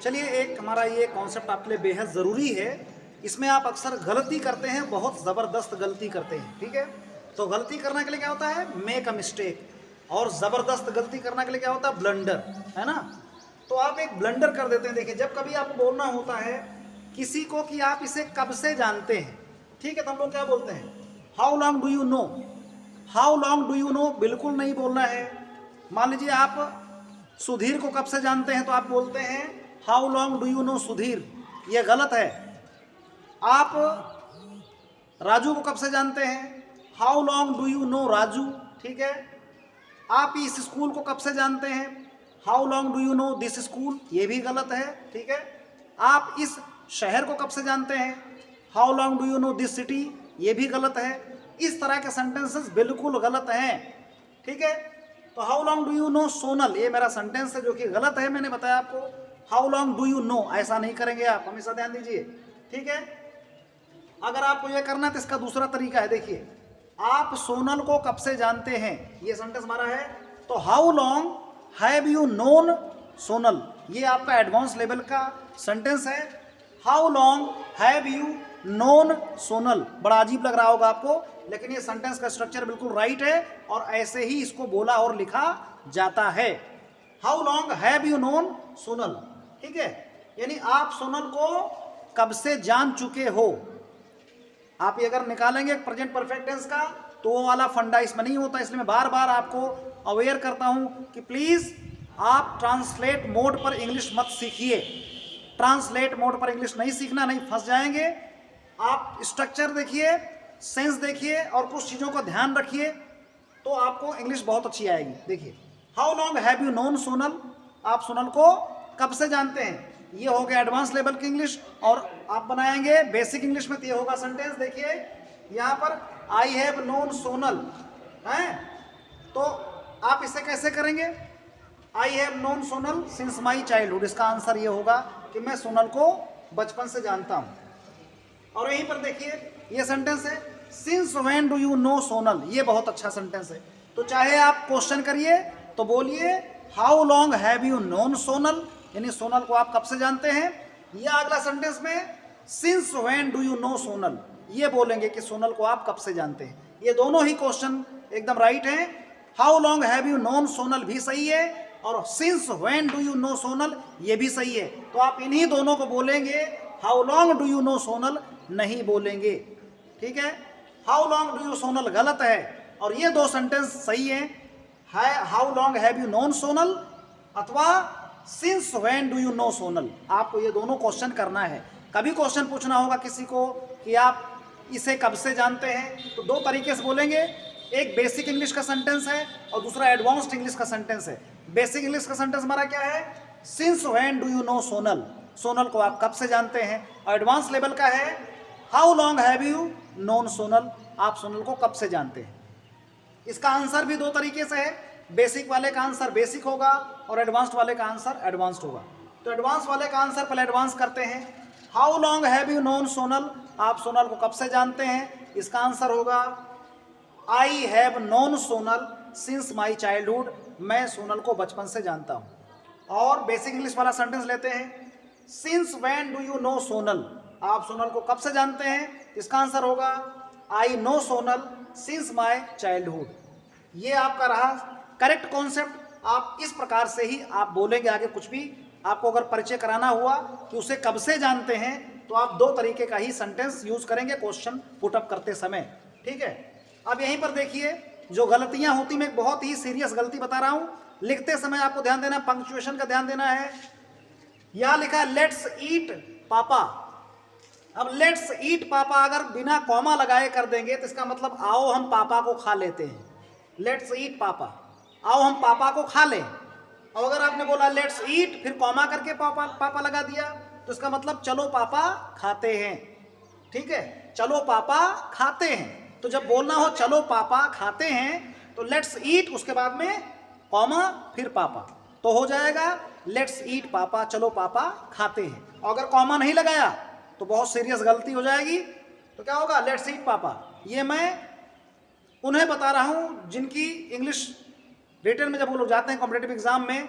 चलिए, एक हमारा ये कॉन्सेप्ट आपके लिए बेहद ज़रूरी है। इसमें आप अक्सर गलती करते हैं, बहुत ज़बरदस्त गलती करते हैं, ठीक है। तो गलती करने के लिए क्या होता है, मेक अ मिस्टेक, और ज़बरदस्त गलती करने के लिए क्या होता है, ब्लंडर, है ना। तो आप एक ब्लंडर कर देते हैं। देखिए, जब कभी आपको बोलना होता है किसी को कि आप इसे कब से जानते हैं, ठीक है, तो हम लोग क्या बोलते हैं, how long do you no. How long do you no बिल्कुल नहीं बोलना है। मान लीजिए आप सुधीर को कब से जानते हैं, तो आप बोलते हैं how long do you no Sudhir, ये गलत है। आप राजू को कब से जानते हैं, how long do you no Raju, ठीक है। आप इस स्कूल को कब से जानते हैं, how long do you no this school, ये भी गलत है, ठीक है। आप इस शहर को कब से जानते हैं, how long do you no this city, ये भी गलत है। इस तरह के सेंटेंसेस बिल्कुल गलत हैं, ठीक है। तो how long do you know Sonal, ये मेरा सेंटेंस है जो कि गलत है, मैंने बताया आपको। How long do you no ऐसा नहीं करेंगे आप, हमेशा ध्यान दीजिए, ठीक है। अगर आपको ये करना है तो इसका दूसरा तरीका है। देखिए, आप सोनल को कब से जानते हैं, ये सेंटेंस हमारा है। तो how long have you known Sonal, ये आपका एडवांस लेवल का सेंटेंस है। How long have you known Sonal, बड़ा अजीब लग रहा होगा आपको, लेकिन ये सेंटेंस का स्ट्रक्चर बिल्कुल राइट है और ऐसे ही इसको बोला और लिखा जाता है। How long have you known Sonal, ठीक है। यानी आप सोनल को कब से जान चुके हो। आप ये अगर निकालेंगे प्रेजेंट परफेक्ट टेंस का, तो वो वाला फंडा इसमें नहीं होता। इसलिए मैं बार बार आपको अवेयर करता हूं कि प्लीज़ आप ट्रांसलेट मोड पर इंग्लिश मत सीखिए। ट्रांसलेट मोड पर इंग्लिश नहीं सीखना, नहीं फंस जाएंगे। आप स्ट्रक्चर देखिए, सेंस देखिए और कुछ चीज़ों का ध्यान रखिए, तो आपको इंग्लिश बहुत अच्छी आएगी। देखिए, how long have you known Sonal, आप सोनल को कब से जानते हैं, ये हो गया एडवांस लेवल की इंग्लिश। और आप बनाएंगे बेसिक इंग्लिश में, तो ये होगा सेंटेंस। देखिए यहाँ पर आई हैव नोन सोनल है, तो आप इसे कैसे करेंगे, I have known Sonal since my childhood. इसका आंसर ये होगा कि मैं सोनल को बचपन से जानता हूँ। और यहीं पर देखिए ये सेंटेंस है, since when do you know Sonal, ये बहुत अच्छा सेंटेंस है। तो चाहे आप क्वेश्चन करिए तो बोलिए how long have you known Sonal, यानी सोनल को आप कब से जानते हैं। या अगला सेंटेंस में since when do you know Sonal, ये बोलेंगे कि सोनल को आप कब से जानते हैं। ये दोनों ही क्वेश्चन एकदम राइट हैं। How long have you known Sonal भी सही है और since when do you know Sonal ये भी सही है। तो आप इन्हीं दोनों को बोलेंगे, how long do you know Sonal नहीं बोलेंगे, ठीक है। How long do you Sonal गलत है और ये दो सेंटेंस सही हैं, how long have you known Sonal अथवा since when do you know Sonal. आपको ये दोनों क्वेश्चन करना है। कभी क्वेश्चन पूछना होगा किसी को कि आप इसे कब से जानते हैं, तो दो तरीके से बोलेंगे, एक बेसिक इंग्लिश का सेंटेंस है और दूसरा एडवांस्ड इंग्लिश का सेंटेंस है। बेसिक इंग्लिश का सेंटेंस हमारा क्या है, since when do you know Sonal, Sonal को आप कब से जानते हैं। और एडवांस लेवल का है how long have you known Sonal, आप सोनल को कब से जानते हैं। इसका आंसर भी दो तरीके से है, बेसिक वाले का आंसर बेसिक होगा और एडवांस्ड वाले का आंसर एडवांस्ड होगा। तो एडवांस वाले का आंसर पहले एडवांस करते हैं। How long have you known Sonal, आप सोनल को कब से जानते हैं, इसका आंसर होगा I have known Sonal since my childhood, मैं सोनल को बचपन से जानता हूँ। और बेसिक इंग्लिश वाला सेंटेंस लेते हैं, since when do you know Sonal, आप सोनल को कब से जानते हैं, इसका आंसर होगा I know Sonal since my childhood. ये आपका रहा करेक्ट कॉन्सेप्ट। आप इस प्रकार से ही आप बोलेंगे आगे। कुछ भी आपको अगर परिचय कराना हुआ कि उसे कब से जानते हैं, तो आप दो तरीके का ही सेंटेंस यूज करेंगे क्वेश्चन पुटअप करते समय, ठीक है। अब यहीं पर देखिए जो गलतियां होती, मैं एक बहुत ही सीरियस गलती बता रहा हूं, लिखते समय आपको ध्यान देना, पंक्चुएशन का ध्यान देना है। यहां लिखा है लेट्स ईट पापा। अब लेट्स ईट पापा अगर बिना कॉमा लगाए कर देंगे तो इसका मतलब आओ हम पापा को खा लेते हैं। लेट्स ईट पापा, आओ हम पापा को खा लें। और अगर आपने बोला लेट्स ईट फिर कॉमा करके पापा पापा लगा दिया, तो इसका मतलब चलो पापा खाते हैं, ठीक है, चलो पापा खाते हैं। तो जब बोलना हो चलो पापा खाते हैं तो लेट्स ईट उसके बाद में कॉमा फिर पापा, तो हो जाएगा लेट्स ईट पापा, चलो पापा खाते हैं। और अगर कॉमा नहीं लगाया तो बहुत सीरियस गलती हो जाएगी। तो क्या होगा, लेट्स ईट पापा। ये मैं उन्हें बता रहा हूँ जिनकी इंग्लिश रिटन में जब वो लोग जाते हैं कॉम्पिटेटिव एग्जाम में,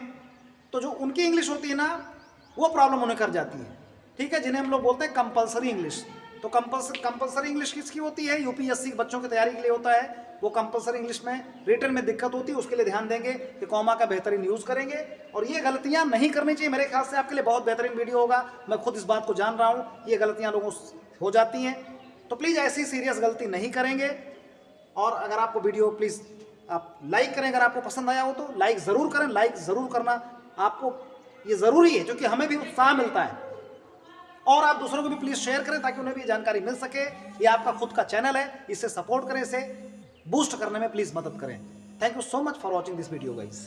तो जो उनकी इंग्लिश होती है ना वो प्रॉब्लम उन्हें कर जाती है, ठीक है, जिन्हें हम लोग बोलते हैं कंपलसरी इंग्लिश। तो कंपलसरी इंग्लिश किसकी होती है? यूपीएससी के बच्चों की तैयारी के लिए होता है। वो कंपलसरी इंग्लिश में रिटन में दिक्कत होती है, उसके लिए ध्यान देंगे कि कॉमा का बेहतरीन यूज़ करेंगे, और ये गलतियां नहीं करनी चाहिए। मेरे ख्याल से आपके लिए बहुत बेहतरीन वीडियो होगा, मैं खुद इस बात को जान रहा हूँ, ये गलतियां लोगों से हो जाती हैं, तो प्लीज़ ऐसी सीरियस गलती नहीं करेंगे। और अगर आपको वीडियो प्लीज़ आप लाइक करें, अगर आपको पसंद आया हो तो लाइक ज़रूर करें, लाइक ज़रूर करना आपको ये ज़रूरी है, क्योंकि हमें भी उत्साह मिलता है। और आप दूसरों को भी प्लीज़ शेयर करें ताकि उन्हें भी जानकारी मिल सके। ये आपका खुद का चैनल है, इसे सपोर्ट करें, इसे बूस्ट करने में प्लीज़ मदद करें। Thank you so much for watching this video guys.